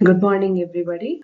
Good morning everybody.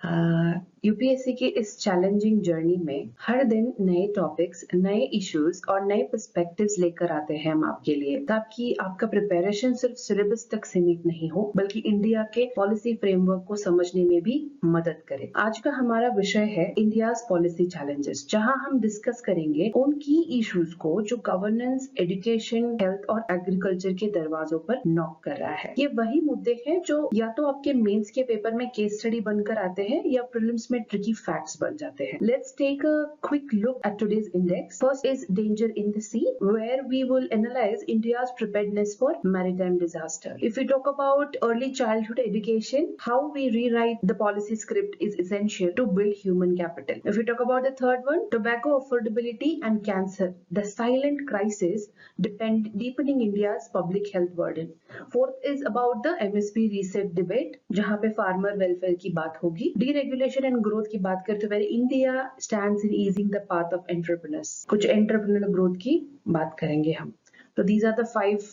UPSC की इस challenging journey में हर दिन नए टॉपिक्स, नए इश्यूज और नए पर्सपेक्टिव्स लेकर आते हैं हम आपके लिए, ताकि आपका प्रिपरेशन सिर्फ सिलेबस तक सीमित नहीं हो बल्कि इंडिया के पॉलिसी फ्रेमवर्क को समझने में भी मदद करे। आज का हमारा विषय है इंडियाज पॉलिसी चैलेंजेस, जहां हम डिस्कस करेंगे उन की इश्यूज को जो गवर्नेंस, एजुकेशन, हेल्थ और एग्रीकल्चर के दरवाजों पर नॉक कर रहा है। ये वही मुद्दे हैं जो या तो आपके मेंस के पेपर में केस स्टडी बनकर आते हैं या प्रीलिम्स में ट्रिकी फैक्ट्स बन जाते हैं। Let's take a quick look at today's index. First is danger in the sea, where we will analyze India's preparedness for maritime disaster. If we talk about early childhood education, how we rewrite the policy script is essential to build human capital. If we talk about the third one, tobacco affordability and cancer, the silent crisis deepening India's public health burden. Fourth is about the MSP reset debate, जहाँ पे farmer welfare की बात होगी। Deregulation and growth की बात करते हुए India stands in easing the path of entrepreneurs. कुछ entrepreneurial growth की बात करेंगे हम। So these are the five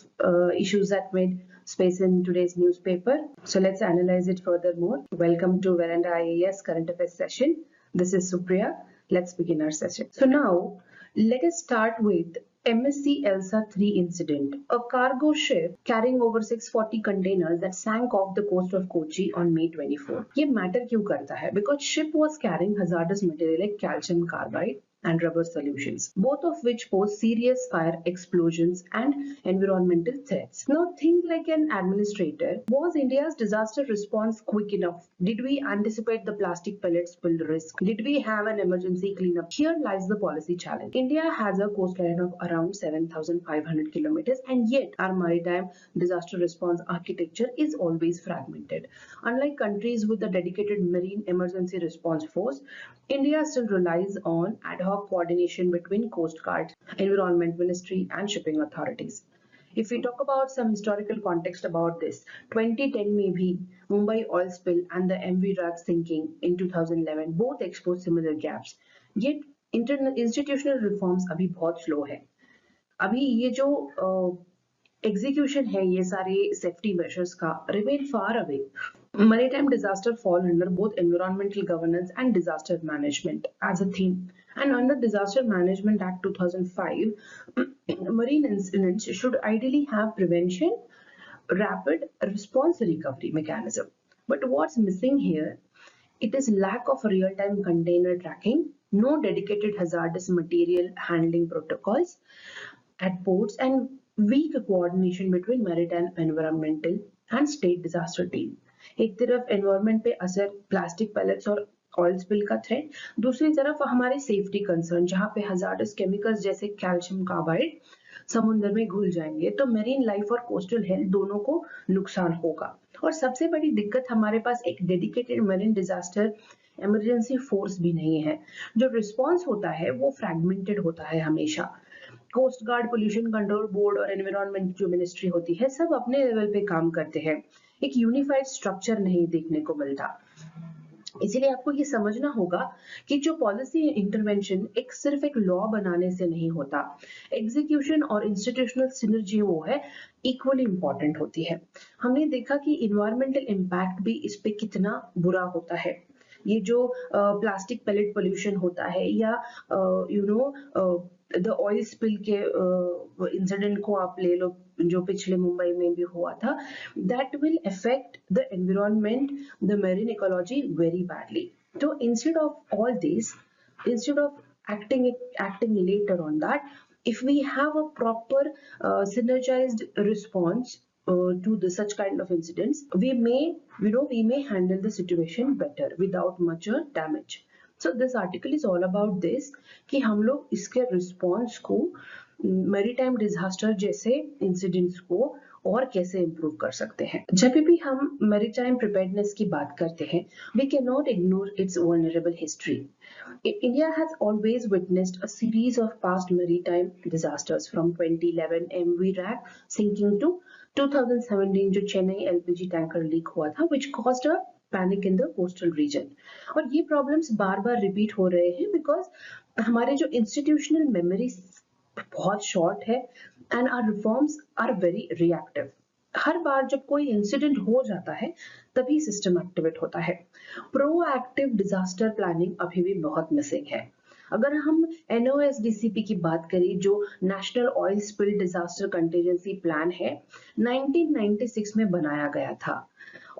issues that made space in today's newspaper. So let's analyze it furthermore. Welcome to Veranda IAS Current Affairs session. This is Supriya. Let's begin our session. So now let us start with MSC Elsa 3 incident, a cargo ship carrying over 640 containers that sank off the coast of Kochi on May 24. ये matter क्यों करता है? Because ship was carrying hazardous material like calcium carbide and rubber solutions, both of which pose serious fire, explosions and environmental threats. Now think like an administrator. Was India's disaster response quick enough? Did we anticipate the plastic pellet spill risk? Did we have an emergency cleanup? Here lies the policy challenge. India has a coastline of around 7,500 kilometers, and yet our maritime disaster response architecture is always fragmented. Unlike countries with a dedicated marine emergency response force, India still relies on ad hoc coordination between Coast Guard, Environment Ministry and shipping authorities. If we talk about some historical context about this, 2010 में भी Mumbai oil spill and the MV Raj sinking in 2011 both exposed similar gaps. Yet institutional reforms अभी बहुत slow है। अभी ये जो execution है ये सारे सेफ्टी मेजर्स का remain far away. Maritime disaster fall under both environmental governance and disaster management as a theme. And under Disaster Management Act 2005, marine incidents should ideally have prevention, rapid response recovery mechanism. But what's missing here? It is lack of real-time container tracking, no dedicated hazardous material handling protocols at ports, and weak coordination between maritime, environmental and state disaster team. एक तरफ environment पे असर, plastic pallets और oil spill का threat, दूसरी तरफ हमारे safety concern, जहाँ पे हजार्डस केमिकल्स जैसे कैल्शियम कार्बाइड समुद्र में घुल जाएंगे तो मेरीन लाइफ और कोस्टल हेल्थ दोनों को नुकसान होगा. और सबसे बड़ी दिक्कत, हमारे पास एक dedicated marine disaster emergency force भी नहीं है. जो रिस्पॉन्स होता है वो फ्रैगमेंटेड होता है हमेशा. Coast guard, pollution control board और एनवायरमेंट जो मिनिस्ट्री होती है, सब अपने लेवल पे काम करते हैं. एक यूनिफाइड स्ट्रक्चर नहीं देखने को मिलता. इसीलिए आपको ये समझना होगा कि जो पॉलिसी इंटरवेंशन एक सिर्फ एक लॉ बनाने से नहीं होता. एग्जीक्यूशन और इंस्टीट्यूशनल सिनर्जी वो है इक्वली इंपॉर्टेंट होती है. हमने देखा कि इन्वायरमेंटल इम्पैक्ट भी इस पे कितना बुरा होता है. ये जो प्लास्टिक पैलेट पोल्यूशन होता है या द ऑयल स्पिल के इंसिडेंट को आप ले लो जो पिछले मुंबई में भी हुआ था, that will affect the environment, the marine ecology very badly. So instead of all this, instead of acting later on that, if we have a proper synergized response to such kind of incidents, we may handle the situation better without much damage. So this article is all about this कि हम लोग इसके response को, maritime disaster जैसे incidents को और कैसे improve कर सकते हैं. जब भी हम मैरीटाइम प्रिपेयर्डनेस की बात करते हैं, we cannot ignore its vulnerable history. India has always witnessed a series of past maritime disasters from 2011 MV Rag sinking to 2017 जो चेन्नई LPG टैंकर लीक हुआ था, which caused a panic in the coastal region. और ये problems बार बार repeat हो रहे हैं because हमारे जो इंस्टीट्यूशनल मेमोरी बहुत शॉर्ट है and our reforms are very reactive. हर बार जब कोई इंसिडेंट हो जाता है तभी सिस्टम एक्टिवेट होता है। प्रोएक्टिव डिजास्टर प्लानिंग अभी भी बहुत मिसिंग है। अगर हम NOSDCP की बात करें, जो national oil spill disaster contingency plan है, 1996 में बनाया गया था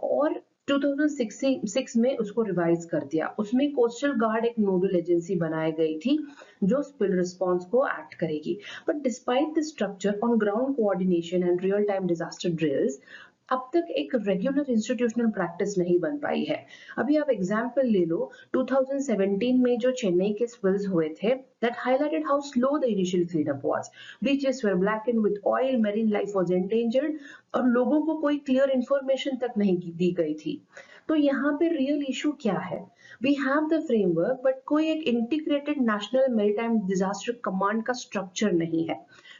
और 2006 में उसको रिवाइज कर दिया। उसमें कोस्टल गार्ड एक नोडल एजेंसी बनाई गई थी जो स्पिल रिस्पॉन्स को एक्ट करेगी। But despite the structure on ground coordination and real time disaster drills, अब तक एक रेगुलर इंस्टीट्यूशनल प्रैक्टिस नहीं बन पाई है। अभी आप एग्जांपल ले लो, 2017 में जो चेन्नई के स्पिल्स हुए थे, that highlighted how slow the initial cleanup was. Beaches were blackened with oil, marine life was endangered और लोगों को कोई क्लियर इंफॉर्मेशन तक नहीं दी गई थी। तो यहाँ पे रियल इशू क्या है? We have the framework but कोई एक integrated national maritime disaster command का स्ट्रक्चर नहीं है।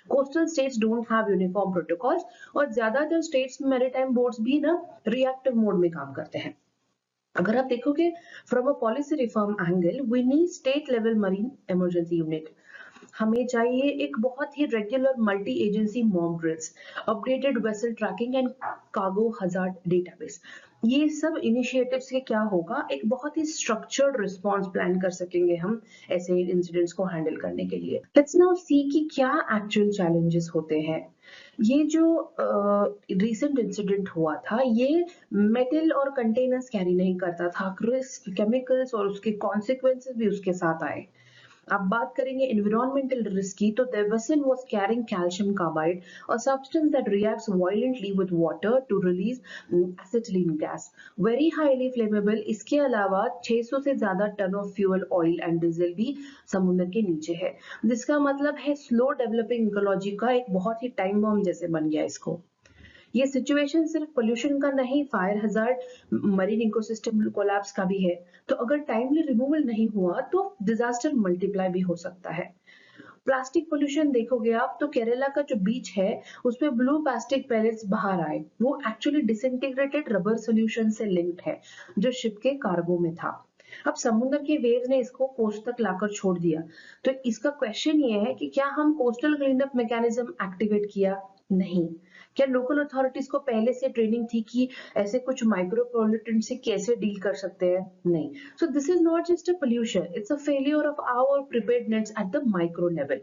Coastal states don't have uniform protocols और ज्यादातर स्टेट्स में मैरीटाइम बोर्ड्स भी ना रिएक्टिव मोड में काम करते हैं। अगर आप देखोगे from a policy reform angle, we need state level marine emergency unit. हमें चाहिए एक बहुत ही regular multi agency mock drills, updated vessel tracking and cargo hazard database. ये सब इनिशिएटिव से क्या होगा, एक बहुत ही स्ट्रक्चर्ड रिस्पांस प्लान कर सकेंगे हम ऐसे इंसिडेंट्स को हैंडल करने के लिए। लेट्स नाउ सी कि क्या एक्चुअल चैलेंजेस होते हैं। ये जो रिसेंट इंसिडेंट हुआ था, ये मेटल और कंटेनर्स कैरी नहीं करता था, रिस्क, केमिकल्स और उसके कॉन्सिक्वेंसेस भी उसके साथ आए। अब बात करेंगे एनवायरमेंटल रिस्क की, तो the vessel was carrying calcium carbide, a substance that reacts violently with water to release acetylene gas, very highly flammable। इसके अलावा 600 से ज्यादा tonne of fuel, oil and diesel भी समुद्र के नीचे है, जिसका मतलब है स्लो डेवलपिंग इकोलॉजी का एक बहुत ही टाइम बॉम्ब जैसे बन गया इसको। ये सिचुएशन सिर्फ पोल्यूशन का नहीं, fire hazard, marine ecosystem collapse का भी है। तो अगर टाइमली रिमूवल नहीं हुआ तो डिजास्टर मल्टीप्लाई भी हो सकता है। प्लास्टिक पोल्यूशन देखोगे आप, तो केरला का जो बीच है उसमें ब्लू प्लास्टिक पैलेट्स बाहर आए, वो एक्चुअली डिसइंटीग्रेटेड रबर सोल्यूशन से लिंक्ड है जो शिप के कार्गो में था। अब समुद्र के वेव्स ने इसको कोस्ट तक लाकर छोड़ दिया। तो इसका क्वेश्चन ये है कि क्या हम coastal clean up mechanism activate किया? नहीं। क्या लोकल अथॉरिटीज को पहले से ट्रेनिंग थी कि ऐसे कुछ माइक्रो पोल्यूटेंट से कैसे डील कर सकते हैं? नहीं। So this is not just a pollution, it's a failure of our preparedness at the micro level.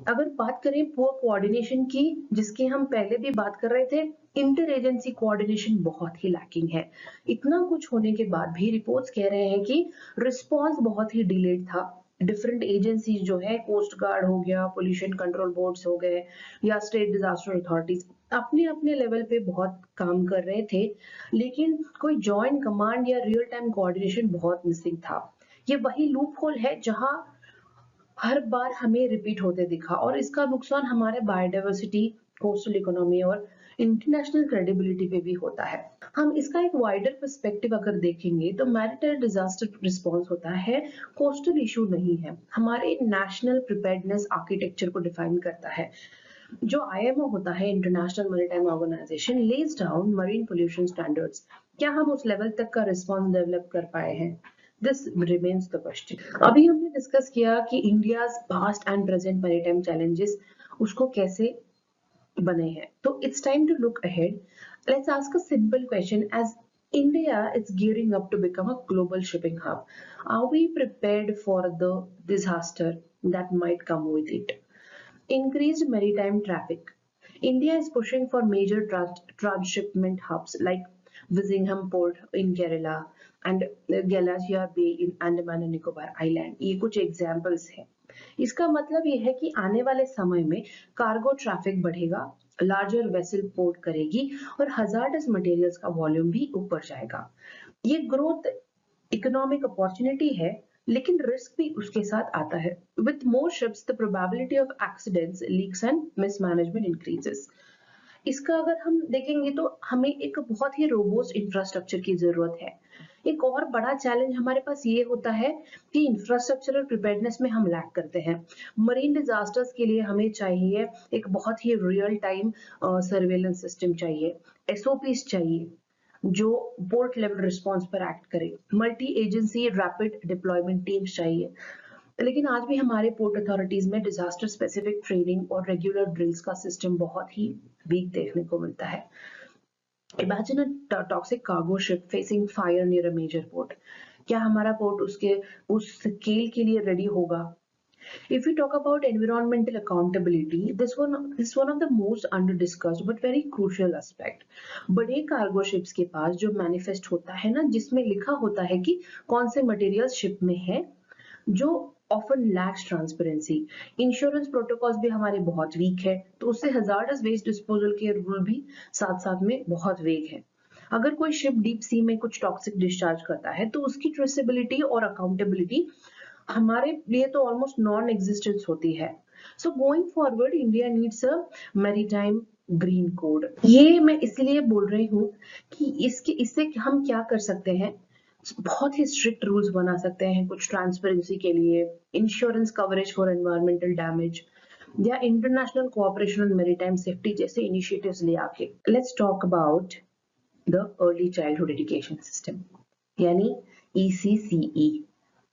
अगर बात करें पुअर कोऑर्डिनेशन की, जिसकी हम पहले भी बात कर रहे थे, इंटर एजेंसी कोऑर्डिनेशन बहुत ही लैकिंग है। इतना कुछ होने के बाद भी रिपोर्ट्स कह रहे हैं कि रिस्पांस बहुत ही डिलेड था। डिफरेंट एजेंसीज जो है, कोस्ट गार्ड हो गया, पोल्यूशन कंट्रोल बोर्ड्स हो गए या स्टेट डिजास्टर अथॉरिटीज, अपने अपने लेवल पे बहुत काम कर रहे थे, लेकिन कोई जॉइंट कमांड या रियल टाइम कोऑर्डिनेशन बहुत मिसिंग था। ये वही लूप होल है जहां हर बार हमें रिपीट होते दिखा और इसका नुकसान हमारे बायोडाइवर्सिटी, कोस्टल इकोनॉमी और इंटरनेशनल क्रेडिबिलिटी पे भी होता है। हम इसका एक वाइडर पर्सपेक्टिव अगर देखेंगे तो मैरिटाइम डिजास्टर रिस्पांस होता है, कोस्टल इशू नहीं है, हमारे नेशनल प्रिपेयर्डनेस आर्किटेक्चर को डिफाइन करता है। जो IMO होता है, international maritime organisation, lays down marine pollution standards. क्या हम उस लेवल तक का रिस्पांस डेवलप कर पाए हैं? This remains the question. अभी हमने डिस्कस किया कि India's past and present maritime challenges उसको कैसे बने हैं। तो it's time to look ahead. Let's ask a simple question, as India is gearing up to become a global shipping hub. Are we prepared for the disaster that might come with it? Increased maritime traffic. India is pushing for major transshipment hubs like Vizingham Port in Kerala and Galathea Bay in Andaman and Nicobar Island. ये कुछ examples हैं। इसका मतलब ये है कि आने वाले समय में कार्गो ट्रैफिक बढ़ेगा, लार्जर वेसल पोर्ट करेगी और हजार्डस मटेरियल्स का वॉल्यूम भी ऊपर जाएगा। ये ग्रोथ इकोनॉमिक अपॉर्चुनिटी है, लेकिन रिस्क भी उसके साथ आता है। With more ships the probability of accidents, leaks and mismanagement increases. इसका अगर हम देखेंगे तो हमें एक बहुत ही रोबोस्ट इंफ्रास्ट्रक्चर की जरूरत है। एक और बड़ा चैलेंज हमारे पास ये होता है कि इंफ्रास्ट्रक्चर और प्रिपेयर्डनेस में हम लैक करते हैं। मरीन डिजास्टर्स के लिए हमें चाहिए एक बहुत ही रियल टाइम सर्वेलेंस सिस्टम चाहिए, SOPs चाहिए जो पोर्ट लेवल रिस्पांस पर एक्ट करे, multi agency rapid deployment teams चाहिए, लेकिन आज भी हमारे पोर्ट अथॉरिटीज में डिजास्टर स्पेसिफिक ट्रेनिंग और रेगुलर ड्रिल्स का सिस्टम बहुत ही वीक देखने को मिलता है। Imagine a toxic cargo ship facing fire near a major port. क्या हमारा पोर्ट उसके उस स्केल के लिए रेडी होगा? If we talk about environmental accountability, this one of the most under discussed but very crucial aspect. बड़े cargo ships के पास जो मैनिफेस्ट होता है ना, जिसमें लिखा होता है कि कौन से मटेरियल शिप में है, जो often lakhs transparency. Insurance protocols भी हमारे बहुत वीक है, तो उससे हजार्डस वेस्ट डिस्पोजल के रूल भी साथ साथ में बहुत वेग है। अगर कोई शिप डीप सी में कुछ टॉक्सिक डिस्चार्ज करता है तो उसकी ट्रेसेबिलिटी और अकाउंटेबिलिटी हमारे लिए तो ऑलमोस्ट नॉन एग्जिस्टेंस होती है। So going forward India needs a maritime green code. ये मैं इसलिए बोल रही हूँ कि इससे हम क्या कर सकते हैं, बहुत ही स्ट्रिक्ट रूल्स बना सकते हैं कुछ ट्रांसपेरेंसी के लिए, insurance coverage for environmental damage या international cooperation on maritime safety जैसे इनिशिएटिव्स ले आके। Let's talk about the early childhood education system, यानी ECCE.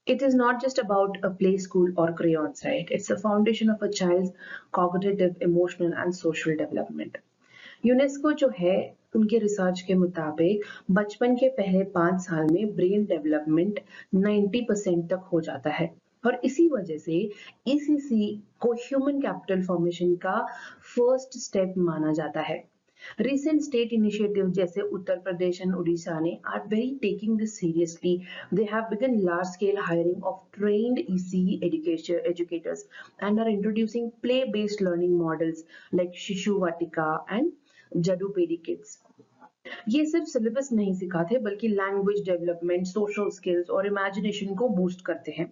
It is not just about a play school or crayons, right? It's the foundation of a child's cognitive, emotional and social development. UNESCO जो है, उनके research के मुताबिक बचपन के पहले 5 साल में ब्रेन डेवलपमेंट 90% तक हो जाता है, और इसी वजह से ECC को ह्यूमन कैपिटल फॉर्मेशन का फर्स्ट स्टेप माना जाता है। Recent state initiatives जैसे उत्तर प्रदेश and उड़ीसा ने are very taking this seriously. They have begun large-scale hiring of trained ECE educators and are introducing play-based learning models like Shishu Vatika and Jadupedi Kids. ये सिर्फ syllabus नहीं सिखाते बल्कि language development, social skills और imagination को boost करते हैं।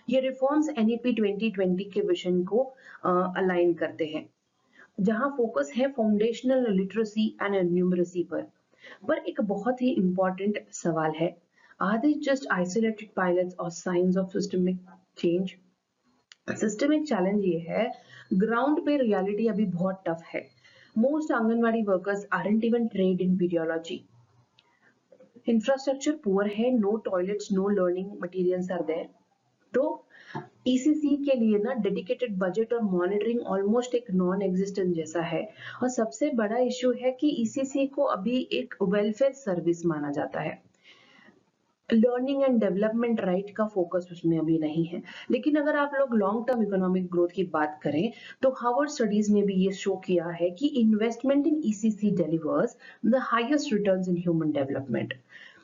ये रिफॉर्म्स NEP 2020 के विजन को अलाइन करते हैं, जहां फोकस है फाउंडेशनल लिटरेसी एंड न्यूमरेसी पर एक बहुत ही इंपॉर्टेंट सवाल है, are they just isolated pilots और science of systemic change? Systemic challenge ये है, ग्राउंड पे रियलिटी अभी बहुत टफ है। Most anganwadi workers aren't even trained in pedagogy, infrastructure poor है, no toilets, no learning materials are there. तो ECC के लिए ना डेडिकेटेड बजट और मॉनिटरिंग ऑलमोस्ट एक नॉन एग्जिस्टेंट जैसा है, और सबसे बड़ा इश्यू है कि ECC को अभी एक वेलफेयर सर्विस माना जाता है। लर्निंग एंड डेवलपमेंट राइट का फोकस उसमें अभी नहीं है। लेकिन अगर आप लोग लॉन्ग टर्म इकोनॉमिक ग्रोथ की बात करें तो हार्वर्ड स्टडीज ने भी ये शो किया है कि investment in ECC delivers the highest returns in human development.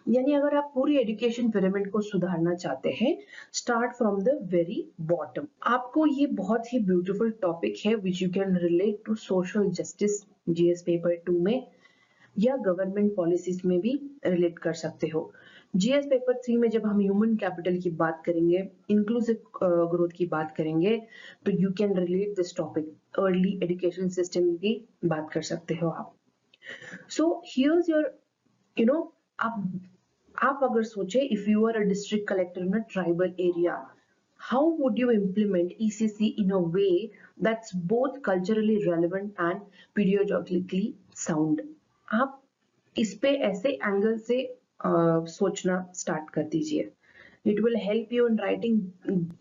यानी अगर आप पूरी एजुकेशन पिरामिड को सुधारना चाहते हैं, start from the very bottom. आपको ये बहुत ही ब्यूटीफुल टॉपिक है which you can relate to social justice GS paper 2 में, या गवर्नमेंट पॉलिसीज में भी रिलेट कर सकते हो। GS पेपर 3 में जब हम ह्यूमन कैपिटल की बात करेंगे, इंक्लूसिव ग्रोथ की बात करेंगे, तो you can relate this topic, early education system की बात कर सकते हो आप। So here's your you know आप अगर सोचे, if you are a district collector in a tribal area, how would you implement ECC in a way that's both culturally relevant and pedagogically sound? आप इस पे ऐसे एंगल से सोचना start कर दीजिए। It will help you in writing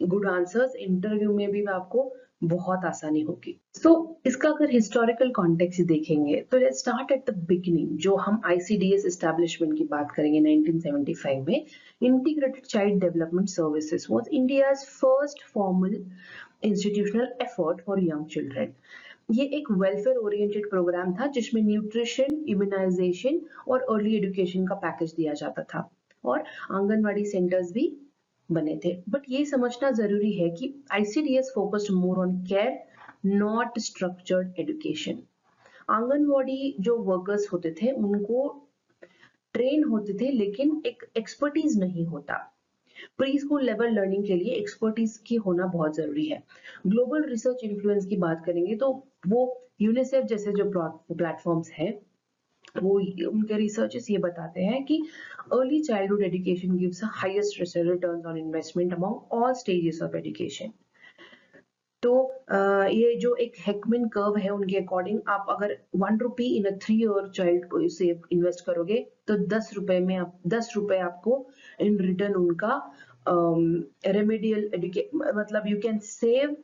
good answers, interview में भी आपको बहुत आसानी होगी। सो इसका अगर हिस्टोरिकल कॉन्टेक्स्ट देखेंगे तो let's start at the beginning. जो हम ICDS एस्टैब्लिशमेंट की बात करेंगे 1975 में, integrated child development services was India's first formal institutional effort for young children. ये एक वेलफेयर ओरिएंटेड प्रोग्राम था जिसमें न्यूट्रिशन, इम्यूनाइजेशन और अर्ली एजुकेशन का पैकेज दिया जाता था, और आंगनवाड़ी सेंटर्स भी बने थे। बट ये समझना जरूरी है कि ICDS focused more on care, not structured education. Anganwadi जो वर्कर्स होते थे उनको ट्रेन होते थे, लेकिन एक एक्सपर्टीज नहीं होता। प्री स्कूल लेवल लर्निंग के लिए एक्सपर्टीज की होना बहुत जरूरी है। ग्लोबल रिसर्च इन्फ्लुएंस की बात करेंगे तो वो यूनिसेफ जैसे जो प्लेटफॉर्म्स हैं, वो उनके रिसर्चेस ये बताते हैं कि early childhood education gives highest returns on investment among all stages of education. तो ये जो एक हेकमैन कर्व है, उनके अकॉर्डिंग आप अगर 1 रुपी इन अ 3 ईयर चाइल्ड को इसे इन्वेस्ट करोगे तो 10 रुपए में 10 रुपए आपको इन रिटर्न उनका रेमेडियल मतलब you can save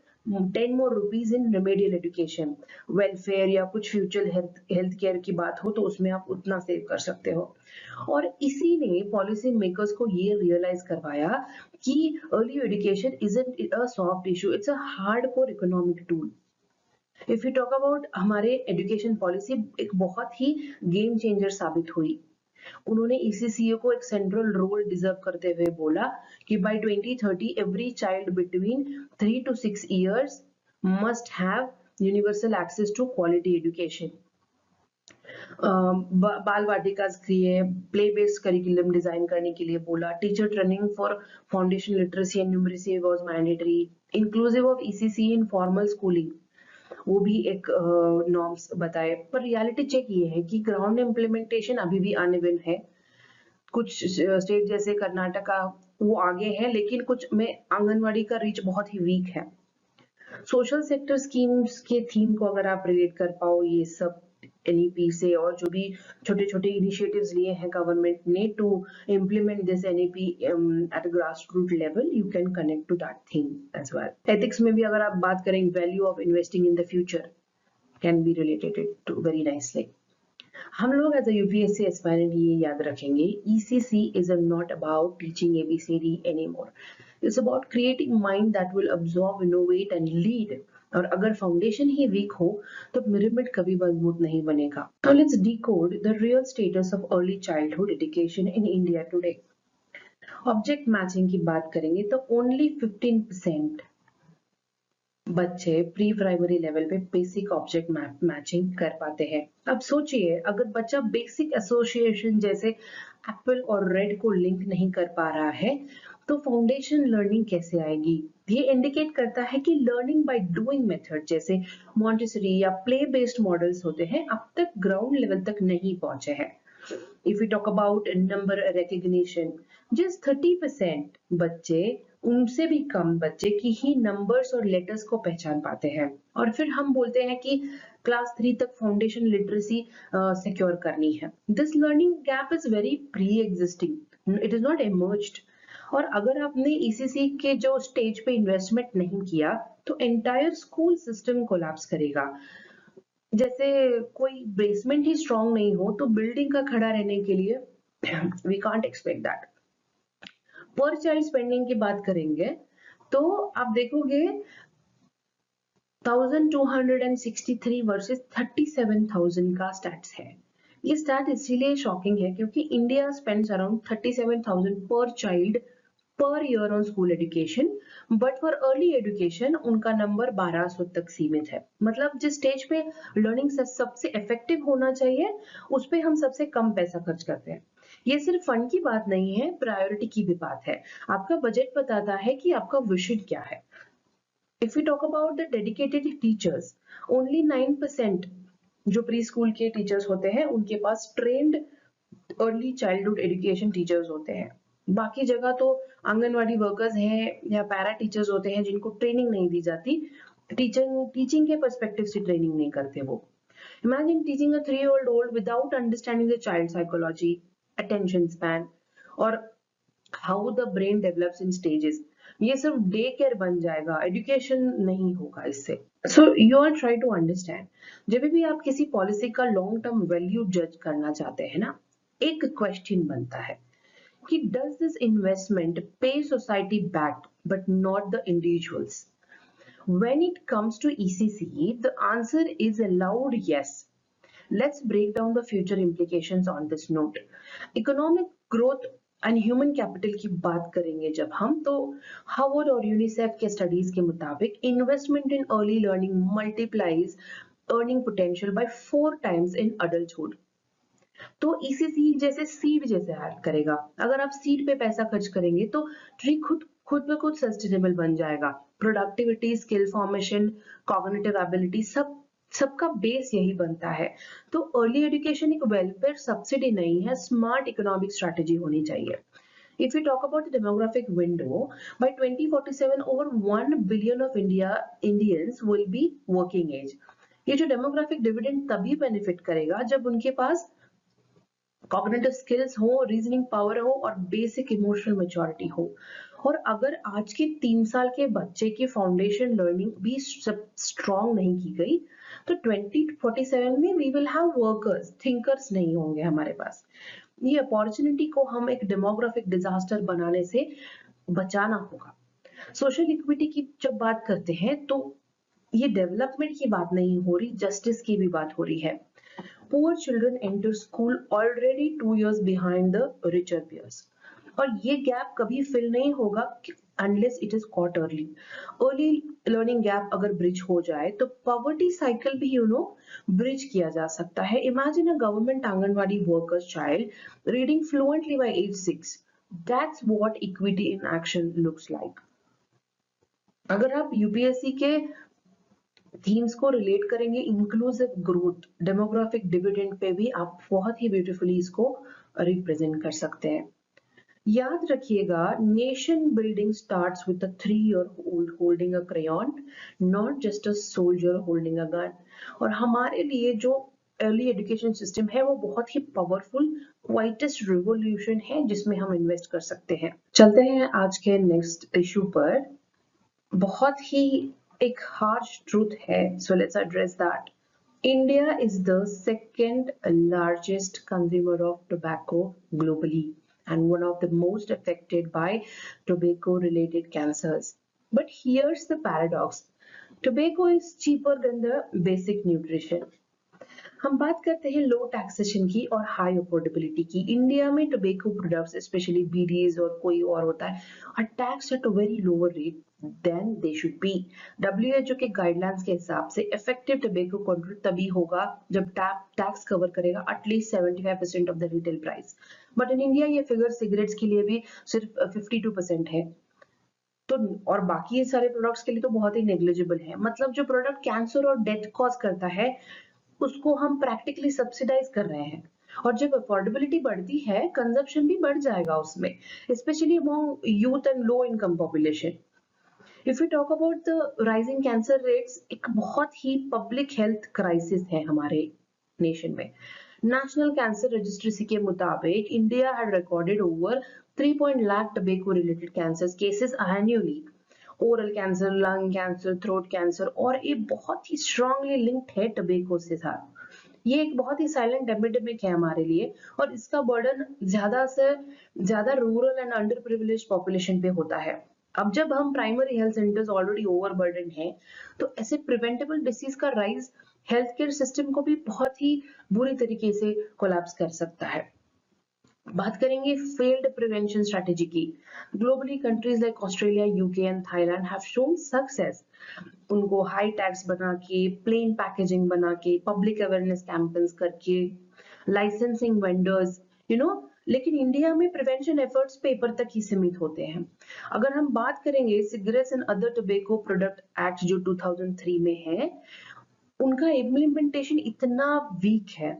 10 more rupees in remedial education, welfare या कुछ फ्यूचर हेल्थ केयर की बात हो तो उसमें आप उतना सेव कर सकते हो। और इसी ने पॉलिसी मेकर्स को ये रियलाइज करवाया कि early education isn't a soft issue, it's a hardcore economic tool. If you talk about हमारे एजुकेशन पॉलिसी एक बहुत ही गेम चेंजर साबित हुई। उन्होंने ईसीसीए को एक सेंट्रल रोल डिजर्व करते हुए बोला कि by 2030 every child between 3 to 6 years must have universal access to quality education. बाल वाटिका किए, प्ले बेस्ड करिकुलम डिजाइन करने के लिए बोला, teacher training for foundation literacy and numeracy was mandatory, inclusive of ECC in formal schooling, वो भी एक नॉर्म्स बताए। पर रियलिटी चेक ये है कि ग्राउंड इम्प्लीमेंटेशन अभी भी अनइवन है। कुछ स्टेट जैसे कर्नाटका वो आगे है, लेकिन कुछ में आंगनवाड़ी का रीच बहुत ही वीक है। सोशल सेक्टर स्कीम्स के थीम को अगर आप रिलेट कर पाओ ये सब एनईपी से, और जो भी छोटे छोटे इनिशिएटिव्स लिए हैं गवर्नमेंट ने to implement this NEP at grass root level, you can connect to that theme as well. Ethics में भी अगर आप बात करें, value of investing in the future can be related to very nicely. हम लोग एज अ यूपीएससी एस्पायरेंट ये याद रखेंगे, ECC is not about teaching ABCD anymore, it's about creating mind that will absorb, innovate and lead. और अगर foundation ही week हो तो pyramid कभी मजबूत नहीं बनेगा। Now let's decode the real status of early childhood education in India today. Object matching की बात करेंगे तो ओनली 15% बच्चे प्री प्राइमरी लेवल पे बेसिक ऑब्जेक्ट मैचिंग कर पाते हैं। अब सोचिए, अगर बच्चा बेसिक एसोसिएशन जैसे एप्पल और रेड को लिंक नहीं कर पा रहा है तो फाउंडेशन लर्निंग कैसे आएगी? ये इंडिकेट करता है कि लर्निंग बाय डूइंग मेथड जैसे मॉन्टेसरी या प्ले बेस्ड मॉडल्स होते हैं अब तक ग्राउंड लेवल तक नहीं पहुंचे हैं। If we talk about number recognition, just 30% बच्चे, उनसे भी कम बच्चे की ही नंबर्स और लेटर्स को पहचान पाते हैं। और फिर हम बोलते हैं कि क्लास 3 तक फाउंडेशन लिटरेसी सिक्योर करनी है। This learning gap is very pre existing, it is not emerged. और अगर आपने ईसीसी के जो स्टेज पे इन्वेस्टमेंट नहीं किया तो एंटायर स्कूल सिस्टम कोलैप्स करेगा। जैसे कोई बेसमेंट ही स्ट्रांग नहीं हो तो बिल्डिंग का खड़ा रहने के लिए वी कांट एक्सपेक्ट दैट। पर चाइल्ड स्पेंडिंग की बात करेंगे तो आप देखोगे 1263 वर्सेस 37,000 का स्टैट्स है। ये स्टैट इसीलिए शॉकिंग है क्योंकि इंडिया स्पेंड्स अराउंड 37,000 पर child per year on school education, but for early education उनका नंबर 1200 तक सीमित है। मतलब जिस स्टेज पे लर्निंग सबसे इफेक्टिव होना चाहिए उस पे हम सबसे कम पैसा खर्च करते हैं। ये सिर्फ फंड की बात नहीं है, प्रायोरिटी की भी बात है। आपका बजट बताता है कि आपका विजन क्या है। If you talk about the dedicated teachers, only 9% जो प्री स्कूल के टीचर्स होते हैं उनके पास trained early childhood education teachers होते हैं। बाकी जगह तो आंगनवाड़ी वर्कर्स हैं या पैरा टीचर्स होते हैं जिनको ट्रेनिंग नहीं दी जाती। टीचिंग के पर्सपेक्टिव से ट्रेनिंग नहीं करते वो। Imagine teaching a 3-year-old old without understanding the child psychology, attention span, or how the brain develops in stages. ये सिर्फ डे केयर बन जाएगा, एजुकेशन नहीं होगा इससे। So you all try to understand, जब भी आप किसी पॉलिसी का लॉन्ग टर्म वैल्यू जज करना चाहते हैं ना, एक क्वेश्चन बनता है कि does this investment pay society back but not the individuals? When it comes to ECC, the answer is a loud yes. Let's break down the future implications on this note. Economic growth and human capital की बात करेंगे जब हम, तो Harvard और UNICEF के studies के मुताबिक investment in early learning multiplies earning potential bye 4 times in adulthood. तो ईसीसी जैसे सीड जैसे एक्ट करेगा। अगर आप सीड पे पैसा खर्च करेंगे तो ट्री खुद में खुद सस्टेनेबल बन जाएगा। Productivity, skill formation, cognitive ability, सबका बेस यही बनता है। तो अर्ली एजुकेशन एक वेलफेयर सब्सिडी नहीं है, स्मार्ट इकोनॉमिक स्ट्रेटेजी होनी चाहिए। If we talk about the demographic window, by 2047 over 1 billion of Indians will be working age. ये जो डेमोग्राफिक डिविडेंड तभी बेनिफिट करेगा जब उनके पास कॉग्निटिव स्किल्स हो, रीजनिंग पावर हो और बेसिक इमोशनल मैच्योरिटी हो। और अगर आज के 3 साल के बच्चे की फाउंडेशन लर्निंग भी स्ट्रॉन्ग नहीं की गई तो 2047 में we will have workers, thinkers नहीं होंगे हमारे पास। ये अपॉर्चुनिटी को हम एक डेमोग्राफिक डिजास्टर बनाने से बचाना होगा। सोशल इक्विटी की जब बात करते हैं तो ये डेवलपमेंट की बात नहीं हो रही, जस्टिस की भी बात हो रही है। Poor children enter school already 2 years behind the richer peers. और ये गैप कभी फिल नहीं होगा unless it is caught early. Early learning gap अगर ब्रिज हो जाए तो पॉवर्टी साइकिल भी ब्रिज किया जा सकता है। Imagine a government anganwadi worker's child reading fluently by age 6. That's what equity in action looks like. अगर आप यूपीएससी के थीम्स को रिलेट करेंगे inclusive growth, demographic dividend pay भी आप बहुत ही ब्यूटीफुली इसको रिप्रेजेंट कर सकते हैं। याद रखिएगा, nation building starts with a 3-year-old holding a crayon, not just a soldier holding a gun. और हमारे लिए जो अर्ली एजुकेशन सिस्टम है वो बहुत ही पावरफुल क्वाइटेस्ट रिवोल्यूशन है जिसमें हम इन्वेस्ट कर सकते हैं। चलते हैं आज के नेक्स्ट इशू पर। बहुत ही एक harsh truth है, so let's address that. India is the second largest consumer of tobacco globally and one of the most affected by tobacco related cancers. But here's the paradox. Tobacco is cheaper than the basic nutrition. हम बात करते हैं लो taxation की और high affordability की। India में tobacco products specially bidis और कोई और होता है are taxed at a very lower rate then they should be. WHO के गाइडलाइंस के हिसाब से इफेक्टिव टोबैको कंट्रोल तभी होगा जब टैक्स कवर करेगा at least 75% of the retail price. But in India ये फिगर सिगरेट्स के लिए भी सिर्फ 52% है। तो और बाकी ये सारे प्रोडक्ट्स के लिए तो बहुत ही नेग्लिजिबल है। मतलब जो प्रोडक्ट कैंसर और डेथ कॉज करता है उसको हम प्रैक्टिकली सब्सिडाइज कर रहे हैं। और जब अफोर्डेबिलिटी बढ़ती है कंजप्शन भी बढ़ जाएगा उसमें, specially among youth and low income population. If you talk about the rising cancer rates, एक बहुत ही पब्लिक हेल्थ क्राइसिस है हमारे नेशन में। नेशनल कैंसर रजिस्ट्री के मुताबिक India had recorded over 3 lakh tobacco related cancer cases annually. Oral cancer, lung cancer, throat cancer, और ये बहुत ही स्ट्रांगली लिंक्ड है टोबैको से साथ। ये एक बहुत ही साइलेंट एपिडेमिक है हमारे लिए और इसका बर्डन ज्यादा से ज्यादा rural and under privilege population पे होता है। अब जब हम primary health centres already overburden हैं तो ऐसे प्रिवेंटेबल डिसीज का राइज हेल्थ केयर सिस्टम को भी बहुत ही बुरी तरीके से कोलैप्स कर सकता है। बात करेंगे फेल्ड प्रिवेंशन स्ट्रेटेजी की। Globally countries like Australia, UK and Thailand have shown success. उनको हाई टैक्स बना के, प्लेन पैकेजिंग बना के, पब्लिक अवेयरनेस कैंपेन्स करके, लाइसेंसिंग वेंडर्स, लेकिन इंडिया में प्रिवेंशन एफर्ट्स पेपर तक ही सीमित होते हैं। अगर हम बात करेंगे cigarettes and other tobacco product act जो 2003 में है, उनका इम्प्लीमेंटेशन इतना वीक है।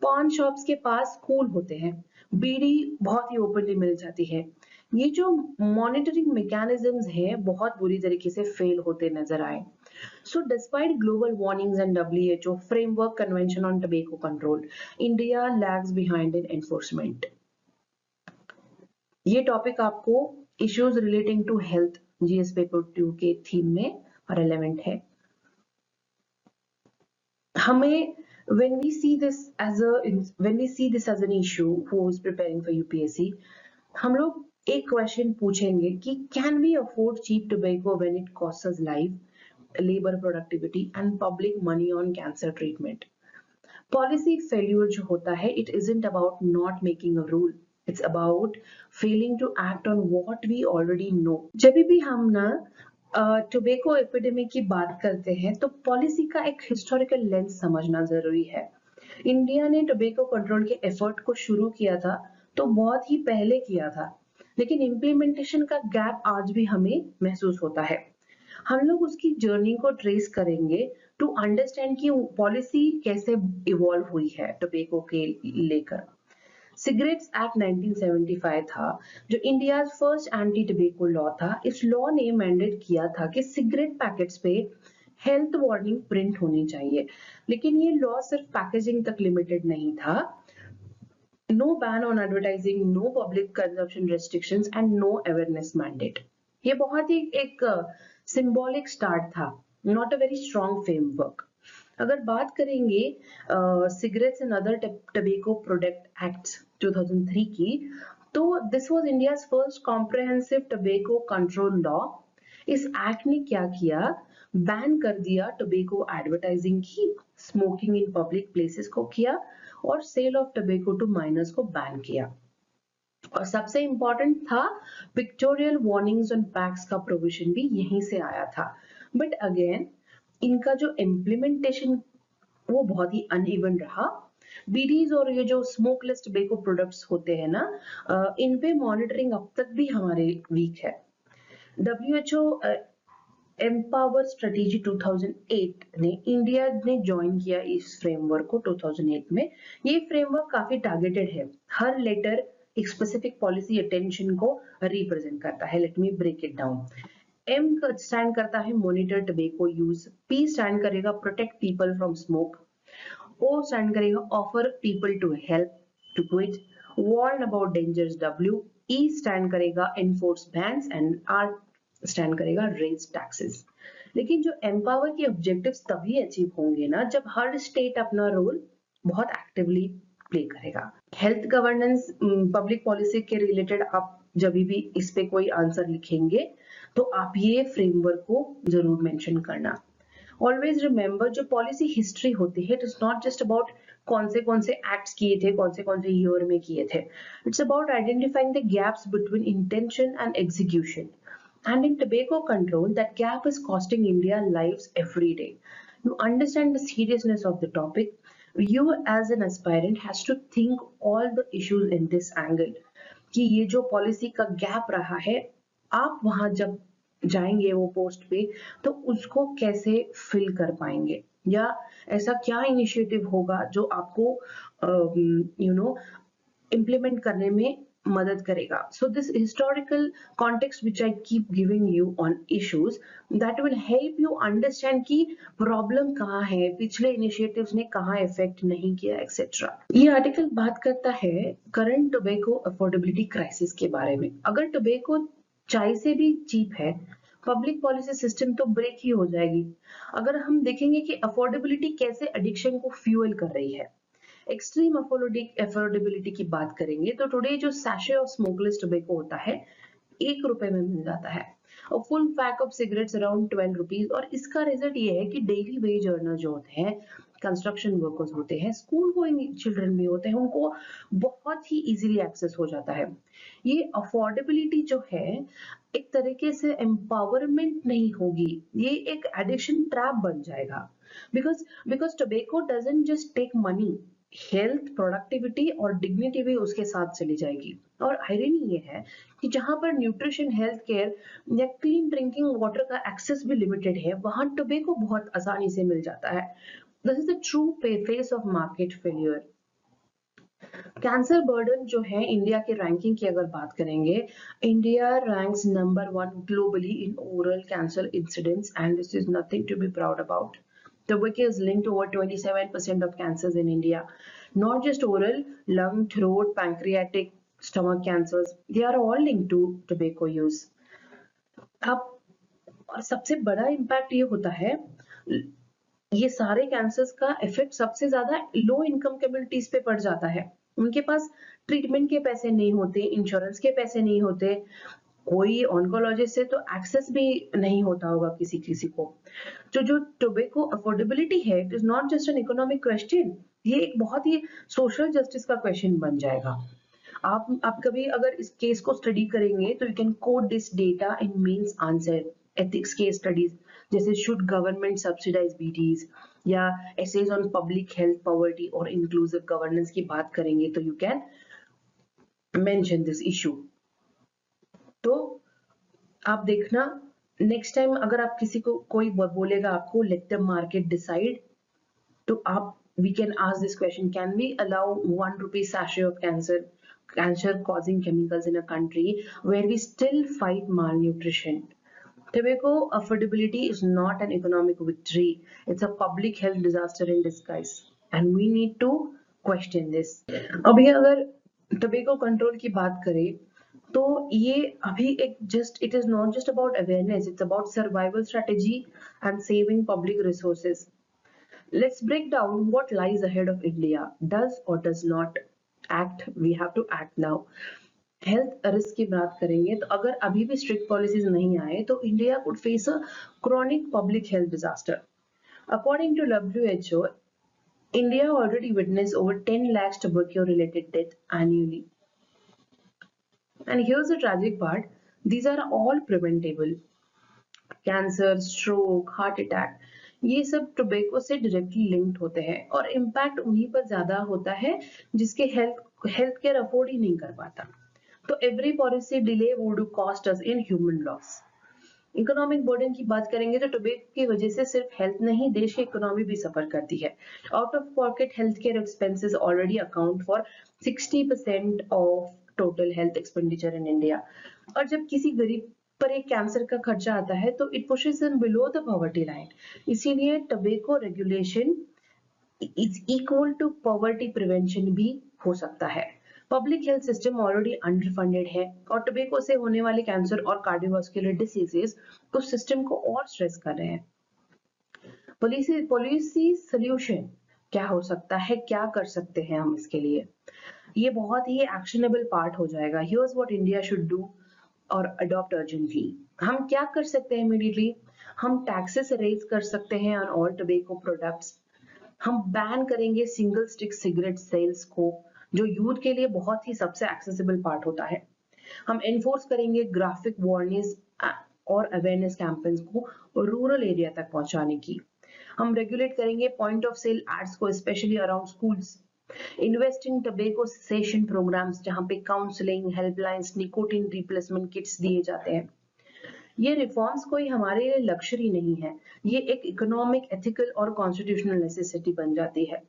पान शॉप्स के पास कूल होते हैं, बीड़ी बहुत ही ओपनली मिल जाती है। ये जो मॉनिटरिंग मैकेनिज्म्स हैं बहुत बुरी तरीके से फेल होते नजर आए। So despite global warnings and WHO framework convention on tobacco control, India lags behind in enforcement. ये टॉपिक आपको issues relating to health GS paper 2 के थीम में रेलेवेंट है। हमें when we see this as an issue who is preparing for UPSC, हम लोग एक question पूछेंगे कि can we afford cheap tobacco when it costs us life, labor, productivity and public money on cancer treatment? Policy failure जो होता है, it isn't about not making a rule, it's about failing to act on what we already know. जब भी हम ना tobacco epidemic की बात करते हैं तो पॉलिसी का एक हिस्टोरिकल लेंस समझना जरूरी है। इंडिया ने टोबैको कंट्रोल के एफर्ट को शुरू किया था तो बहुत ही पहले किया था, लेकिन इम्प्लीमेंटेशन का गैप आज भी हमें महसूस होता है। हम लोग उसकी जर्नी को ट्रेस करेंगे टू अंडरस्टैंड कि पॉलिसी कैसे इवॉल्व हुई है टोबैको के लेकर। सिगरेट्स एक्ट 1975 था जो India first anti tobacco law था। इस लॉ ने मैंडेट किया था कि सिगरेट पैकेट्स पे हेल्थ वार्निंग प्रिंट होनी चाहिए, लेकिन ये लॉ सिर्फ पैकेजिंग तक लिमिटेड नहीं था। No ban on advertising, no public consumption restrictions and no awareness mandate. ये बहुत ही एक सिंबॉलिक स्टार्ट था, not a very strong framework. अगर बात करेंगे cigarettes and other tobacco product act 2003 की, तो this was India's first comprehensive tobacco control law. इस एक्ट ने क्या किया, बैन कर दिया टबैको एडवर्टाइजिंग की, स्मोकिंग इन पब्लिक प्लेसेस को किया और sale of tobacco to miners को बैन किया। और सबसे इंपॉर्टेंट था पिक्टोरियल वार्निंग्स ऑन पैक्स का प्रोविजन भी यहीं से आया था। बट अगेन इनका जो इम्प्लीमेंटेशन वो बहुत ही अनइवन रहा। बीडीज और ये जो स्मोकलेस टबैको प्रोडक्ट्स होते हैं ना, इन पे मॉनिटरिंग अब तक भी हमारे वीक है। WHO एम्पावर स्ट्रेटेजी 2008 ने इंडिया ने ज्वाइन किया इस फ्रेमवर्क को 2008 में। ये फ्रेमवर्क काफी टारगेटेड है, हर लेटर एक स्पेसिफिक पॉलिसी अटेंशन को रिप्रेजेंट करता है। Let me break it down. M stand करता है monitor tobacco use, P stand करेगा protect people from smoke, O stand करेगा offer people to help to quit, warn about dangers W, E stand करेगा enforce bans and R stand करेगा raise taxes. लेकिन जो empower के objectives तभी achieve होंगे ना जब हर स्टेट अपना रोल बहुत एक्टिवली प्ले करेगा। हेल्थ गवर्नेंस पब्लिक पॉलिसी के रिलेटेड आप जब भी इस पे कोई आंसर लिखेंगे तो आप ये फ्रेमवर्क को जरूर मेंशन करना। ऑलवेज रिमेंबर जो पॉलिसी हिस्ट्री होती है, it is not just about कौन से एक्ट्स किए थे, कौन से ईयर में किए थे। It's about identifying the gaps between intention and execution. And in tobacco control, that gap is costing India lives every day. You understand the seriousness of the topic. You as an aspirant has to think all the issues in this angle. कि ये जो policy का gap रहा है, आप वहां जब जाएंगे वो पोस्ट पे तो उसको कैसे फिल कर पाएंगे, या ऐसा क्या इनिशिएटिव होगा जो आपको इम्प्लीमेंट करने में मदद करेगा। So this historical context which I keep giving you on issues, that will help you understand कि प्रॉब्लम कहाँ है, पिछले इनिशिएटिव्स ने कहाँ इफेक्ट नहीं किया, एक्सेट्रा। ये आर्टिकल बात करता है करंट टोबैको अफोर्डेबिलिटी क्राइसिस के बारे में। अगर टोबैको चाय से भी चीप है, पब्लिक पॉलिसी सिस्टम तो ब्रेक ही हो जाएगी। अगर हम देखेंगे कि अफोर्डेबिलिटी कैसे एडिक्शन को फ्यूल कर रही है, एक्सट्रीम अफोर्डेबिलिटी की बात करेंगे तो टुडे जो सैशे ऑफ स्मोकलेस टोबैको होता है 1 रुपए में मिल जाता है, और full pack of cigarettes around 12 rupees. और इसका रिजल्ट ये है कि डेली वेज अर्नर जो होते हैं, कंस्ट्रक्शन वर्कर्स होते हैं, स्कूल गोइंग चिल्ड्रन भी होते हैं, उनको बहुत ही इजीली एक्सेस हो जाता है। ये अफोर्डेबिलिटी जो है एक तरीके से एम्पावरमेंट नहीं होगी, ये एक एडिक्शन ट्रैप बन जाएगा। Because tobacco doesn't just take money, health, productivity और डिग्निटी भी उसके साथ चली जाएगी। और आयरनी ये है कि जहां पर न्यूट्रिशन, हेल्थ केयर या क्लीन ड्रिंकिंग वाटर का एक्सेस भी लिमिटेड है, वहां टोबैको बहुत आसानी से मिल जाता है। This is the true face of market failure. Cancer burden जो है इंडिया के रैंकिंग की अगर बात करेंगे, India ranks number 1 globally in oral cancer incidents and this is nothing to be proud about. Tobacco is linked to over 27% of cancers in India. Not just oral, lung, throat, pancreatic, stomach cancers. They are all linked to tobacco use. अब सबसे बड़ा impact ये होता है, ये सारे cancers का effect सबसे ज्यादा लो इनकम कम्युनिटीज पे पड़ जाता है। उनके पास ट्रीटमेंट के पैसे नहीं होते, इंश्योरेंस के पैसे नहीं होते, कोई ऑन्कोलॉजिस्ट से तो एक्सेस भी नहीं होता होगा किसी किसी को। तो जो टोबैको अफोर्डेबिलिटी है, it is not just an economic question, ये एक बहुत ही सोशल जस्टिस का क्वेश्चन बन जाएगा। आप कभी अगर इस केस को स्टडी करेंगे तो you can code this data in means answer ethics case studies, जैसे शुड गवर्नमेंट सब्सिडाइज बीडीज, या essays on public health, poverty और इंक्लूसिव गवर्नेंस की बात करेंगे तो you can mention this issue. तो आप देखना नेक्स्ट टाइम अगर आप किसी को कोई बोलेगा आपको लेट द मार्केट डिसाइड, तो आप we can ask this question, can we allow 1 rupee sachet of cancer causing chemicals in a country where we still fight malnutrition? Tobacco affordability is not an economic victory, it's a public health disaster in disguise and we need to question this. अभी अगर tobacco control की बात करें तो ये अभी एक just it is not just about awareness, it's about survival strategy and saving public resources. Let's break down what lies ahead of India. Does or does not act. We have to act now. Health risk की बात करेंगे तो अगर अभी भी strict policies नहीं आए तो India could face a chronic public health disaster. According to WHO, India already witnessed over 10 lakhs tuberculosis-related deaths annually. And here's the tragic part: these are all preventable. Cancer, stroke, heart attack, ये सब tobacco से directly linked होते हैं और impact उन्हीं पर ज्यादा होता है जिसके हेल्थ केयर अफोर्ड ही नहीं कर पाता. तो every policy delay would cost us in human loss. Economic burden की बात करेंगे तो टोबैको की वजह से सिर्फ हेल्थ नहीं, देश की इकोनॉमी भी सफर करती है. Out of pocket health care expenses already account for 60% of total health expenditure in India. और जब किसी गरीब पर एक कैंसर का खर्चा आता है तो it pushes them below the poverty line. इसीलिए tobacco regulation is equal to poverty prevention भी हो सकता है. Public health system already underfunded है और टोबैको से होने वाले कैंसर और कार्डियोवास्कुलर डिसीजेस उस सिस्टम को और स्ट्रेस कर रहे हैं. पॉलिसी सोल्यूशन क्या हो सकता है, क्या कर सकते हैं हम इसके लिए? ये बहुत ही एक्शनेबल पार्ट हो जाएगा. Here's what India should do और अडॉप्ट अर्जेंटली. हम क्या कर सकते हैं इमीडिएटली? हम टैक्सेस रेज कर सकते हैं ऑन ऑल टोबैको प्रोडक्ट्स. हम बैन करेंगे सिंगल स्टिक सिगरेट सेल्स को, जो यूथ के लिए बहुत ही सबसे एक्सेसिबल पार्ट होता है. हम एनफोर्स करेंगे ग्राफिक वार्निंग्स और अवेयरनेस कैंपेन्स को रूरल एरिया तक पहुंचाने की. हम रेगुलेट करेंगे पॉइंट ऑफ सेल एड्स को, specially around schools. Invest in tobacco cessation programs जहां पे counselling, helplines, nicotine replacement kits दिए जाते हैं. ये रिफॉर्म्स कोई हमारे लिए लक्ष्य नहीं है, ये एक इकोनॉमिक, एथिकल और कॉन्स्टिट्यूशनल नेसेसिटी बन जाती है.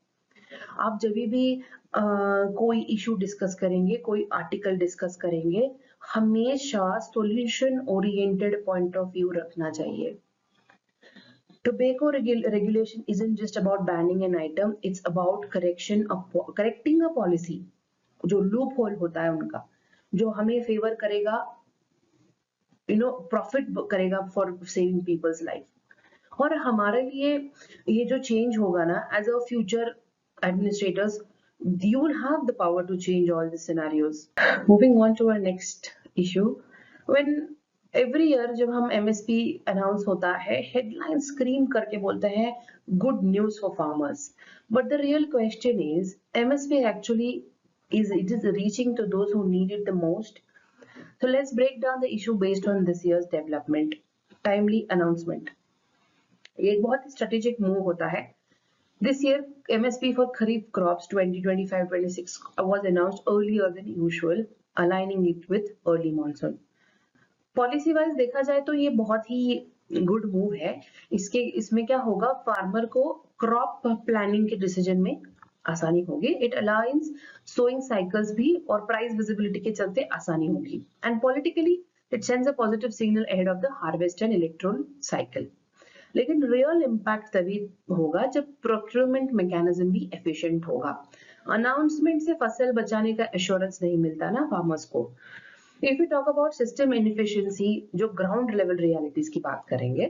आप जब भी कोई इशू डिस्कस करेंगे, कोई आर्टिकल डिस्कस करेंगे, हमेशा solution oriented point of view रखना चाहिए. Tobacco regulation isn't just about banning an item, it's about correcting a policy. जो लूप होल होता है उनका, जो हमें फेवर करेगा, प्रॉफिट करेगा फॉर सेविंग पीपल्स लाइफ. और हमारे लिए ये जो चेंज होगा ना, as a future administrators, you will have the power to change all the scenarios. Moving on to our next issue. When every year जब हम MSP अनाउंस होता है, हेडलाइन स्क्रीम करके बोलते हैं good news for farmers. But the real question is, MSP actually it is reaching to those who need it the most? So let's break down the issue based on this year's development. Timely announcement. ये एक बहुत strategic move होता है. This year, MSP for Kharif crops 2025-26 was announced earlier than usual, aligning it with early monsoon. Policy wise देखा जाए तो ये बहुत ही गुड मूव है. इसमें क्या होगा, फार्मर को क्रॉप प्लानिंग के डिसीजन में आसानी होगी. इट अलाइंस सोइंग साइकिल्स भी और प्राइस विजिबिलिटी के चलते आसानी होगी. And politically it sends a positive signal ahead of the harvest and electoral cycle. लेकिन रियल इम्पैक्ट तभी होगा जब प्रोक्योरमेंट मैकेनिज्म भी एफिशिएंट होगा. अनाउंसमेंट से फसल बचाने का एश्योरेंस नहीं मिलता ना फार्मर्स को. If we talk about system inefficiency, जो ग्राउंड लेवल रियलिटीज की बात करेंगे,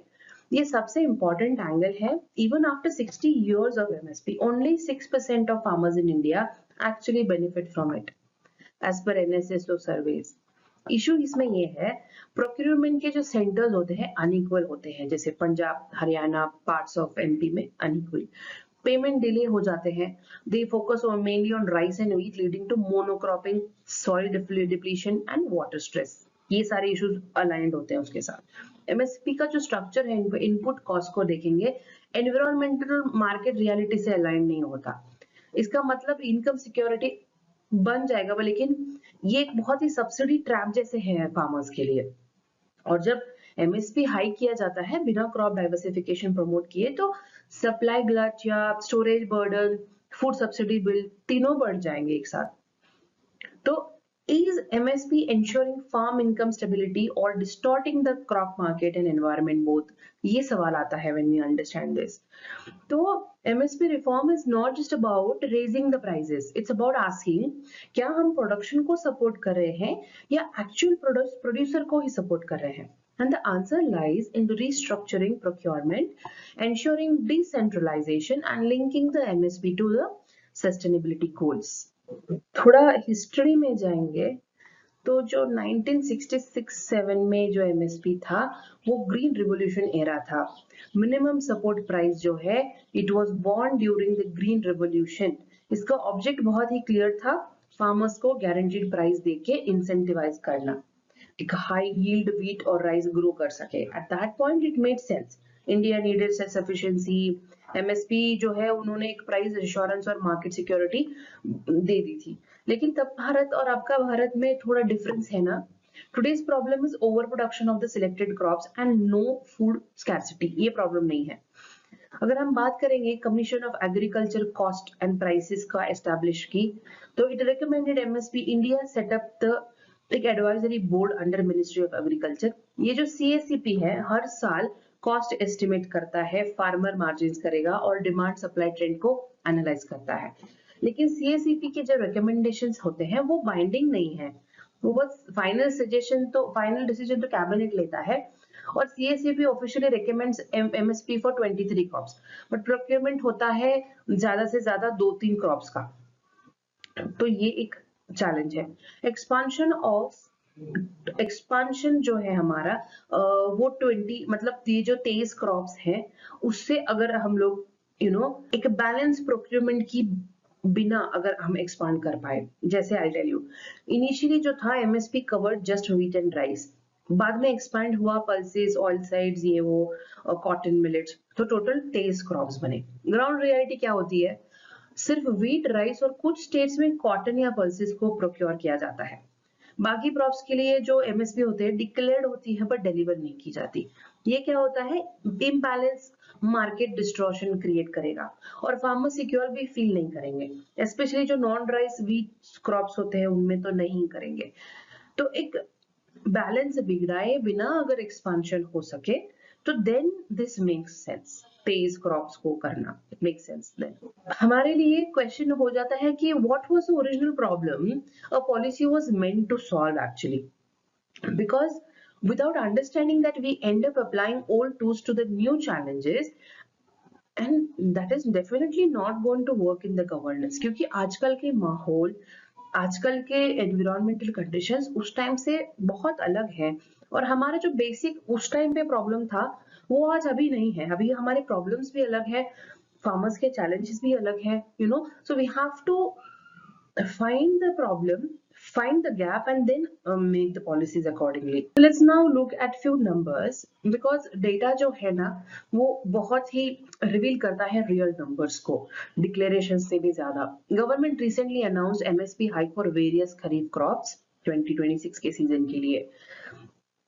ये सबसे important एंगल है. Even after 60 years of MSP, only 6% of farmers in India actually benefit from it, as per NSSO surveys. Issue इसमें ये है, प्रोक्यूरमेंट के जो सेंटर्स होते हैं अनइक्वल होते हैं, जैसे Punjab, Haryana, parts of MP में अनइक्वल. पेमेंट डिले हो जाते हैं. They focus on mainly on rice and wheat, leading to monocropping, soil depletion and water stress. ये सारे इश्यूज अलाइंड होते हैं उसके साथ. MSP का जो स्ट्रक्चर है, इनपुट कॉस्ट को देखेंगे, एनवायरमेंटल मार्केट रियलिटी से अलाइन नहीं होता. इसका मतलब इनकम सिक्योरिटी बन जाएगा, लेकिन ये एक बहुत ही सब्सिडी ट्रैप जैसे है फार्मर्स के लिए. और जब MSP हाई किया जाता है बिना क्रॉप डाइवर्सिफिकेशन प्रमोट किए, तो सप्लाई ग्लच या storage burden, food subsidy bill, तीनों बढ़ जाएंगे एक साथ. तो Is MSP ensuring farm income stability or distorting the crop market and environment both? ये सवाल आता है when we understand this. तो MSP reform is not just about raising the prices. It's about asking क्या हम प्रोडक्शन को support कर रहे हैं या एक्चुअल प्रोड्यूसर को ही सपोर्ट कर रहे हैं. And the answer lies in restructuring procurement, ensuring decentralization and linking the MSP to the sustainability goals. थोड़ा हिस्ट्री में जाएंगे तो जो 1966-7 में जो एमएसपी था वो ग्रीन रिवॉल्यूशन एरा था. मिनिमम सपोर्ट प्राइस जो है it was born during the green revolution. इसका ऑब्जेक्ट बहुत ही क्लियर था, फार्मर्स को गारंटीड प्राइस देके इंसेंटिवाइज करना, एक हाई यील्ड व्हीट और राइस ग्रो कर सके. At that point it made sense. India needed self sufficiency. MSP जो है उन्होंने एक प्राइस इंश्योरेंस और मार्केट सिक्योरिटी दे दी थी. लेकिन तब भारत और आपका भारत में थोड़ा डिफरेंस है ना. Today's problem is overproduction of the selected crops and no food scarcity. ये प्रॉब्लम नहीं है. अगर हम बात करेंगे commission of agriculture cost and prices का एस्टैब्लिश की, तो it recommended MSP India set up the एक advisory board under ministry of agriculture. ये जो सीएसीपी है हर साल कॉस्ट एस्टिमेट करता है, फार्मर मार्जिन करेगा और डिमांड सप्लाई ट्रेंड को एनालाइज करता है. लेकिन सीएसीपी के जो रिकमेंडेशंस होते हैं वो बाइंडिंग नहीं है. वो बस फाइनल डिसीजन तो कैबिनेट लेता है और CACP officially recommends MSP for 23 crops, but procurement होता है ज्यादा से ज्यादा 2-3 क्रॉप्स का. तो ये एक चैलेंज है. एक्सपांशन जो है हमारा वो 20 मतलब ये जो 23 क्रॉप्स हैं उससे अगर हम लोग एक बैलेंस प्रोक्योरमेंट की बिना अगर हम एक्सपांड कर पाए, जैसे आई टेल यू इनिशियली जो था MSP covered just wheat and rice, बाद में एक्सपांड हुआ पल्सेस, ऑयल साइड्स, ये वो कॉटन, मिलेट्स, तो टोटल 23 क्रॉप्स बने. ग्राउंड रियलिटी क्या होती है, सिर्फ व्हीट, राइस और कुछ स्टेट्स में कॉटन या पल्सेस को प्रोक्योर किया जाता है. बाकी क्रॉप्स के लिए जो एमएसपी होते हैं डिक्लेयर्ड होती है पर डिलीवर नहीं की जाती. ये क्या होता है, इम्बैलेंस मार्केट डिस्टॉर्शन क्रिएट करेगा और फार्मर सिक्योर भी फील नहीं करेंगे. स्पेशली जो नॉन राइस व्हीट क्रॉप्स होते हैं उनमें तो नहीं करेंगे. तो एक बैलेंस बिगड़ाए बिना अगर एक्सपांशन हो सके तो then this makes sense. 23 crops को करना इट मेक सेंस. देन हमारे लिए क्वेश्चन हो जाता है कि what was the original problem a policy was meant to solve actually, because without understanding that we end up applying old tools to the new challenges and that is definitely not going to work in the governance. क्योंकि आजकल के माहौल, आजकल के environmental conditions उस time से बहुत अलग है और हमारा जो बेसिक उस टाइम पे प्रॉब्लम था वो आज अभी नहीं है. अभी हमारे प्रॉब्लम्स भी अलग है, फार्मर्स के चैलेंजेस भी अलग है, so we have to find the problem, find the gap and then make the policies accordingly. So let's now look at few numbers because data जो है ना वो बहुत ही रिवील करता है रियल नंबर्स को डिक्लेरेशन से भी ज्यादा. Government recently announced MSP hike for various kharif crops 2026 के सीजन के लिए.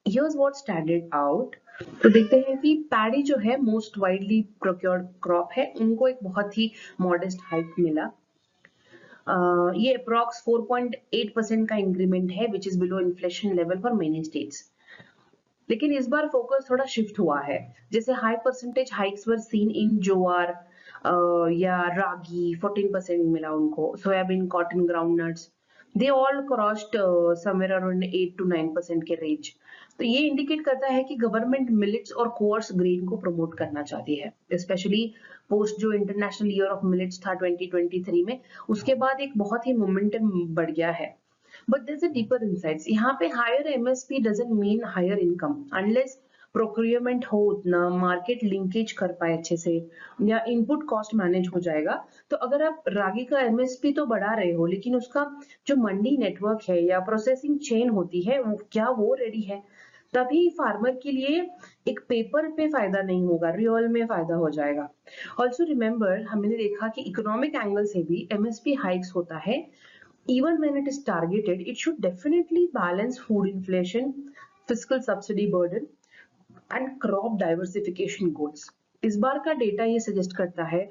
Here's what standard out. तो देखते हैं कि पैडी जो है मोस्ट वाइडली प्रोक्योर्ड क्रॉप है, उनको एक बहुत ही मॉडेस्ट हाइक मिला. ये अप्रॉक्स 4.8% का इंक्रीमेंट है which is below inflation level for many states. लेकिन इस बार फोकस थोड़ा शिफ्ट हुआ है. जैसे high percentage hikes were seen in jowar या रागी, 14% मिला उनको. Soybean, cotton, groundnuts, they all crossed somewhere around 8 to 9% के रेंज. तो ये इंडिकेट करता है कि गवर्नमेंट मिलेट्स और कोर्स ग्रेन को प्रमोट करना चाहती है, स्पेशली पोस्ट जो इंटरनेशनल ईयर ऑफ मिलेट्स था 2023 में, उसके बाद एक बहुत ही मोमेंटम बढ़ गया है. But there is a deeper insights. यहाँ पे higher MSP doesn't mean higher income unless procurement हो उतना, मार्केट लिंकेज कर पाए अच्छे से या इनपुट कॉस्ट मैनेज हो जाएगा. तो अगर आप रागी का एमएसपी तो बढ़ा रहे हो लेकिन उसका जो मंडी नेटवर्क है या प्रोसेसिंग चेन होती है क्या वो रेडी है, तभी फार्मर के लिए एक पेपर पे फायदा नहीं होगा, रियल में फायदा हो जाएगा. ऑल्सो रिमेंबर, हमने देखा कि इकोनॉमिक एंगल से भी एमएसपी हाइक्स होता है. Even when it is targeted, it should definitely balance food inflation, fiscal subsidy burden, and crop diversification goals. इस बार का डेटा ये सजेस्ट करता है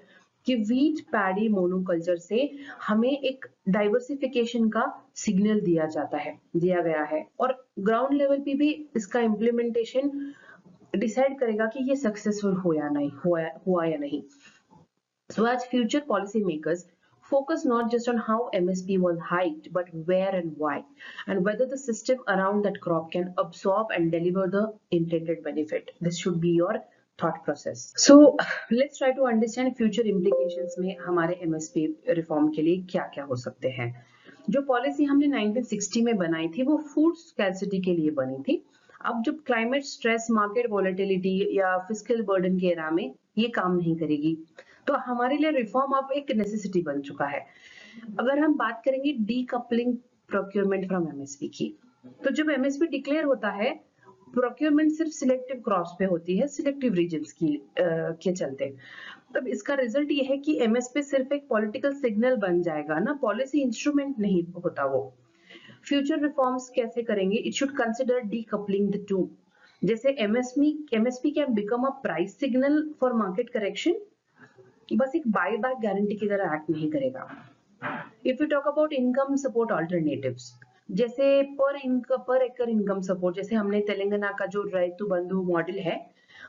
कि वीट पैडी मोनोकल्चर से हमें एक डाइवर्सिफिकेशन का सिग्नल दिया गया है और ग्राउंड लेवल पे भी इसका इम्प्लीमेंटेशन डिसाइड करेगा कि ये सक्सेसफुल हुआ या नहीं. So as future policymakers focus not just on how MSP was hiked, but where and why, and whether the system around that crop can absorb and deliver the intended benefit. This should be your thought process. So let's try to understand future implications में हमारे MSP reform के लिए क्या-क्या हो सकते हैं. जो policy हमने 1960 में बनाई थी वो फूड स्कैर्सिटी के लिए बनी थी. अब जब क्लाइमेट स्ट्रेस, मार्केट वॉलेटिलिटी या फिस्कल बर्डन के एरा में ये काम नहीं करेगी, तो हमारे लिए रिफॉर्म अब एक नेसेसिटी बन चुका है. अगर हम बात करेंगे डीकपलिंग प्रोक्योरमेंट फ्रॉम एमएसपी की, तो जब एमएसपी डिक्लेयर होता है, प्रोक्योरमेंट सिर्फ सिलेक्टिव क्रॉप्स पे होती है, सिलेक्टिव रीजन्स की के चलते. तब इसका रिजल्ट ये है कि एमएसपी सिर्फ एक पॉलिटिकल सिग्नल बन जाएगा ना, पॉलिसी इंस्ट्रूमेंट नहीं होता वो. फ्यूचर रिफॉर्म्स कैसे करेंगे? It should consider decoupling the two. जैसे MSP can become a price signal for market correction, बस एक बाय बैक गारंटी की तरह एक्ट नहीं करेगा. If you talk about income support alternatives, जैसे पर एकड़ इनकम सपोर्ट, जैसे हमने तेलंगाना का जो रैतु बंधु मॉडल है,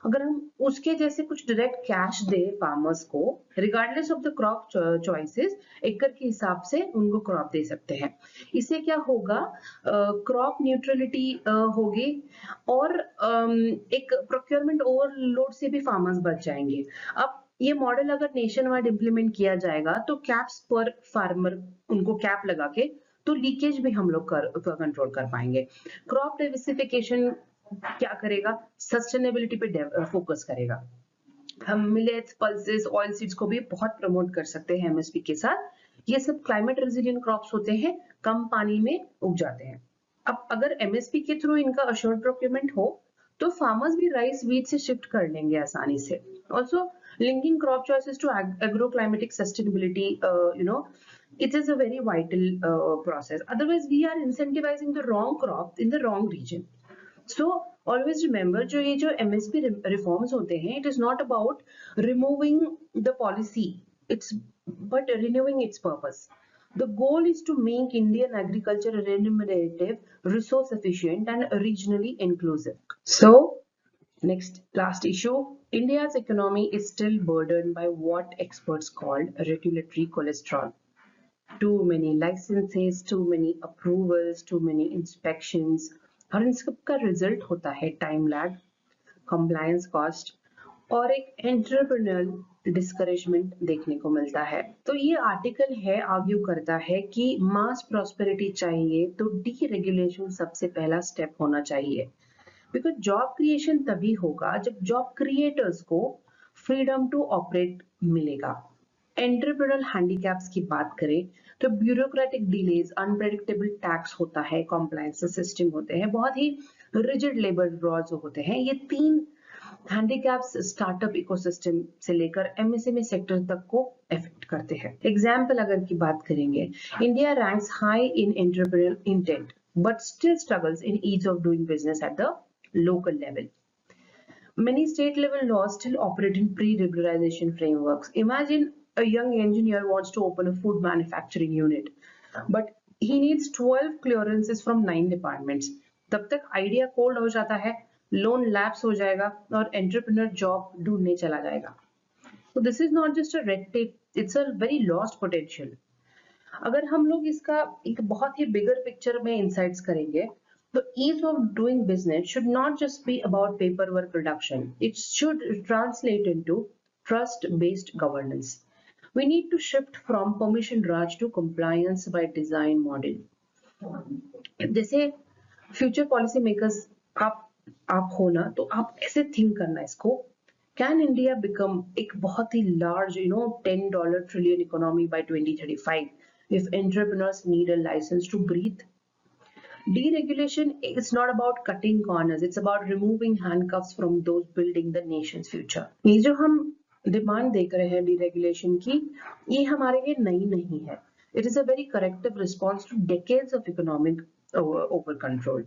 अगर हम उसके जैसे कुछ डायरेक्ट कैश दे फार्मर्स को, regardless of the crop choices, एकड़ के हिसाब से उनको क्रॉप दे सकते हैं. इससे क्या होगा? क्रॉप न्यूट्रलिटी होगी और एक प्रोक्योरमेंट ओवरलोड से भी फार्मर्स बच जाएंगे. अब ये मॉडल अगर नेशन वाइड इम्प्लीमेंट किया जाएगा तो कैप्स पर फार्मर, उनको कैप लगा के तो लीकेज भी हम लोग कंट्रोल कर पाएंगे. क्रॉप डाइवर्सिफिकेशन क्या करेगा? सस्टेनेबिलिटी पे फोकस करेगा. हम मिलेट्स, पल्सेस, ऑयल सीड्स को भी बहुत प्रमोट कर सकते हैं एमएसपी के साथ. ये सब क्लाइमेट रेजिलिएंट क्रॉप्स होते हैं, कम पानी में उग जाते हैं. अब अगर एमएसपी के थ्रू इनका अश्योर्ड प्रोक्योरमेंट हो तो फार्मर्स भी राइस व्हीट से शिफ्ट कर लेंगे आसानी से. Also linking crop choices to agroclimatic sustainability, it is a very vital process. Otherwise we are incentivizing the wrong crop in the wrong region. So always remember, जो MSP reforms होते हैं, it is not about removing the policy, but renewing its purpose. The goal is to make Indian agriculture remunerative, resource efficient and regionally inclusive. So next, last issue, India's economy is still burdened by what experts call regulatory cholesterol. Too many licenses, too many approvals, too many inspections. और इन सब का result होता है time lag, compliance cost और एक entrepreneurial discouragement देखने को मिलता है. तो ये आर्टिकल है आर्ग्यू करता है कि मास प्रॉस्पेरिटी चाहिए तो डीरेगुलेशन सबसे पहला स्टेप होना चाहिए. बिकॉज जॉब क्रिएशन तभी होगा जब जॉब क्रिएटर्स को फ्रीडम टू ऑपरेट मिलेगा. एंटरप्रेन्योरल हैंडीकैप्स की बात करें तो ब्यूरोक्रेटिक डिलेज, अनप्रेडिक्टेबल टैक्स होता है, कॉम्प्लायंस सिस्टम होते हैं, बहुत ही रिजिड लेबर लॉज होते हैं. ये 3 हैंडीकैप्स स्टार्टअप इकोसिस्टम से लेकर एमएसएमई सेक्टर तक को इफेक्ट करते हैं. एग्जाम्पल अगर की बात करेंगे, India ranks high in entrepreneurial intent but still struggles in ease of doing business at the local level. Many state level laws still operate in pre-regularization frameworks. Imagine a young engineer wants to open a food manufacturing unit, but he needs 12 clearances from 9 departments. तब तक idea cold हो जाता है, loan lapse हो जाएगा और entrepreneur job ढूंढने चला जाएगा. So this is not just a red tape, it's a very lost potential. अगर हम लोग इसका एक बहुत ही बिगर पिक्चर में इंसाइट्स करेंगे तो ease of doing business should not just be about paperwork reduction. It should translate into trust-based governance. We need to shift from permission raj to compliance by design model. जैसे future policy makers आप हो ना, तो आप ऐसे think करना इसको. Can India become एक बहुत ही large, $10 trillion economy by 2035 if entrepreneurs need a license to breathe? Deregulation is not about cutting corners, it's about removing handcuffs from those building the nation's future. ये जो हम demand देख रहे हैं deregulation की, ये हमारे लिए नई नहीं है. It is a very corrective response to decades of economic over control.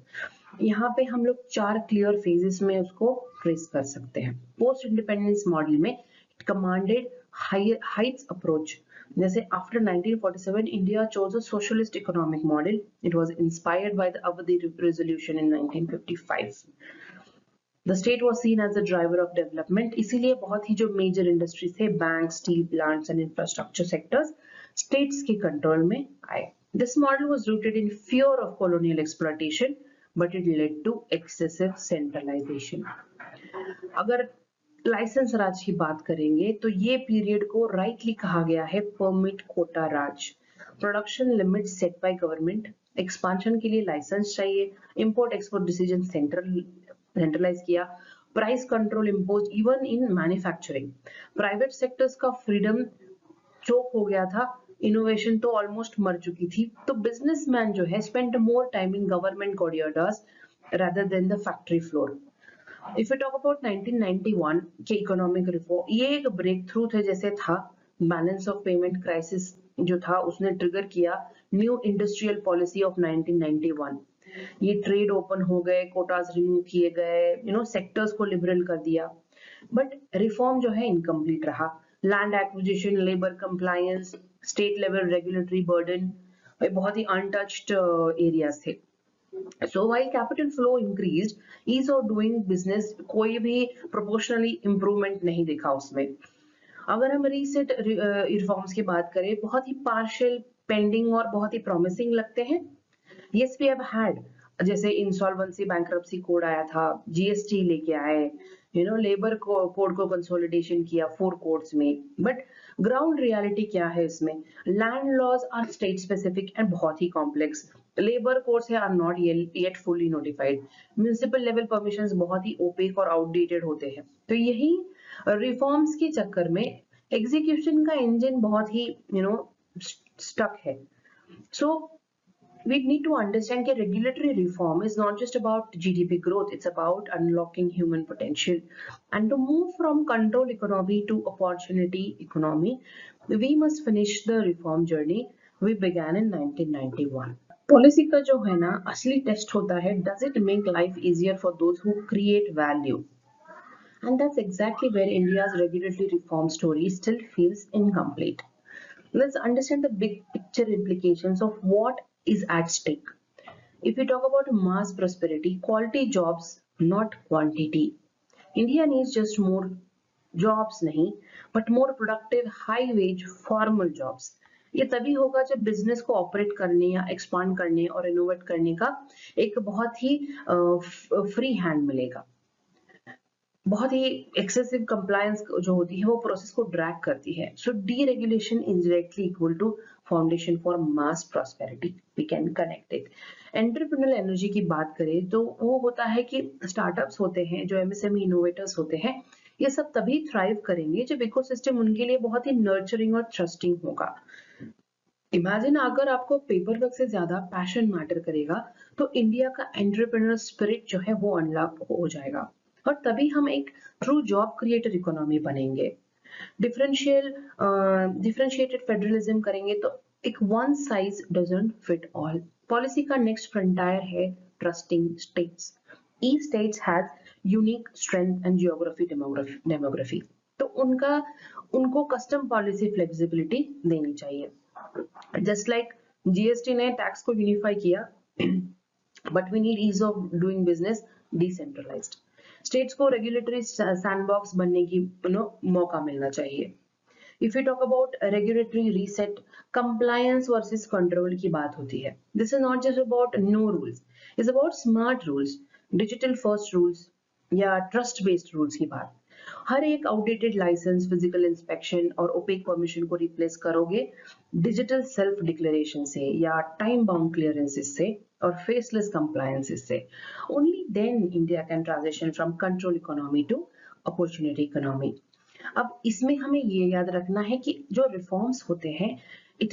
यहाँ पे हम लोग 4 क्लियर फेजेस में उसको ट्रेस कर सकते हैं. पोस्ट इंडिपेंडेंस मॉडल में it commanded heights approach. जैसे after 1947, India chose a socialist economic model. It was inspired by the Avadi Resolution in 1955. The state was seen as the driver of development. इसीलिए बहुत ही जो major industries थे, banks, steel plants and infrastructure sectors, states के control में आए. This model was rooted in fear of colonial exploitation, but it led to excessive centralization. अगर licence राज की बात करेंगे तो ये पीरियड को राइटली कहा गया है permit quota raj. Production limit set by government, expansion के लिए लाइसेंस चाहिए, इंपोर्ट एक्सपोर्ट डिसीजन सेंट्रलाइज किया, price control impose even in manufacturing. Private sectors का फ्रीडम चोक हो गया था, इनोवेशन तो ऑलमोस्ट मर चुकी थी. तो बिजनेसमैन जो है spend more time in government corridors rather than the factory floor. If we talk about 1991 के इकोनॉमिक रिफॉर्म, ये एक ब्रेक थ्रू थे. जैसे था बैलेंस ऑफ पेमेंट क्राइसिस जो था उसने ट्रिगर किया न्यू इंडस्ट्रियल पॉलिसी ऑफ 1991. ये ट्रेड ओपन हो गए, कोटास रिमूव किए गए, सेक्टर्स को लिबरल कर दिया. बट रिफॉर्म जो है इनकम्प्लीट रहा. Land acquisition, labour compliance, state level regulatory burden, बहुत ही अनटच्ड एरियाज थे. So while capital flow increased, ease of doing business कोई भी proportionally improvement नहीं दिखा उसमें. अगर हम recent reforms की बात करें, बहुत ही partial, pending और बहुत ही promising लगते हैं. Yes, we have had, जैसे insolvency bankruptcy code आया था, GST लेके आए, लेबर कोड को कंसोलिडेशन किया 4 कोड्स में. बट ग्राउंड रियलिटी क्या है इसमें? Land laws are state specific and बहुत ही कॉम्प्लेक्स. लेबर कोड्स है are not yet fully notified. Municipal level permissions बहुत ही ओपेक और आउटडेटेड होते हैं. तो यही रिफॉर्म्स के चक्कर में एग्जीक्यूशन का इंजन बहुत ही स्टक है. सो we need to understand that regulatory reform is not just about GDP growth, it's about unlocking human potential. And to move from control economy to opportunity economy, we must finish the reform journey we began in 1991. Policy का जो है ना असली test होता है, does it make life easier for those who create value? And that's exactly where India's regulatory reform story still feels incomplete. Let's understand the big picture implications of what is at stake. If we talk about mass prosperity, quality jobs, not quantity. India needs just more jobs नहीं, but more productive, high wage, formal jobs. ये तभी होगा जब business को operate करने या expand करने और इनोवेट करने का एक बहुत ही फ्री हैंड मिलेगा. बहुत ही एक्सेसिव कंप्लायंस जो होती है वो प्रोसेस को ड्रैग करती है. So deregulation indirectly equal to foundation for mass prosperity. We can connect it. Entrepreneurial energy की बात करें तो वो होता है कि स्टार्टअप्स होते हैं, जो एमएसएमई इनोवेटर्स होते हैं, ये सब तभी थ्राइव करेंगे जब इकोसिस्टम उनके लिए बहुत ही नर्चरिंग और ट्रस्टिंग होगा. इमेजिन अगर आपको पेपर वर्क से ज्यादा पैशन मैटर करेगा तो इंडिया का एंटरप्रेन्योरल स्पिरिट जो है वो अनलॉक हो जाएगा और तभी हम एक ट्रू जॉब क्रिएटर इकोनॉमी बनेंगे. डिफरेंशिएटेड फेडरलिज्म करेंगे तो एक one size doesn't fit all. Policy का नेक्स्ट फ्रंटायर है trusting states. Each states has unique strength and geography demography. तो उनको कस्टम पॉलिसी फ्लेक्सिबिलिटी देनी चाहिए. जस्ट लाइक जीएसटी ने टैक्स को यूनिफाई किया, but we need ease of doing business decentralized. States को रेगुलेटरी सैंडबॉक्स बनने की मौका मिलना चाहिए. If you talk about regulatory reset, compliance versus control की बात होती है. This is not just about no rules, it's about smart rules, digital first rules या ट्रस्ट बेस्ड रूल्स की बात. हर एक आउटडेटेड लाइसेंस, फिजिकल इंस्पेक्शन और ओपेक परमिशन को रिप्लेस करोगे डिजिटल सेल्फ डिक्लेरेशन से या टाइम बाउंड क्लियरेंसेस से और फेसलेस कंप्लायंसेस से. Only then India can transition from control economy to opportunity economy. अब इसमें हमें ये याद रखना है कि जो रिफॉर्म्स होते हैं, it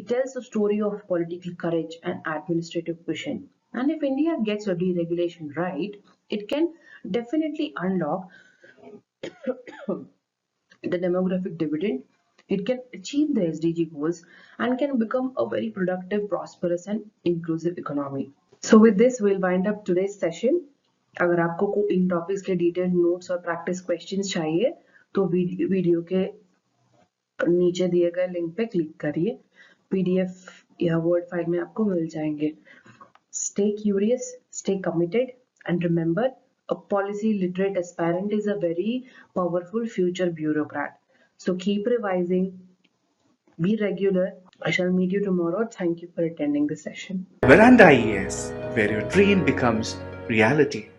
tells a story of political courage and administrative vision. And if India gets a deregulation right, it can definitely unlock the demographic dividend. It can achieve the SDG goals and can become a very productive, prosperous and inclusive economy. So with this, we'll wind up today's session. अगर आपको इन topics के detailed notes और practice questions चाहिए तो video के नीचे दिए गए लिंक पे क्लिक करिए, PDF या वर्ड फाइल में आपको मिल जाएंगे। Stay curious, stay committed, and remember, a policy literate aspirant is a very powerful future bureaucrat. So keep revising, be regular. I shall meet you tomorrow. Thank you for attending the session. Veranda IAS, where your dream becomes reality.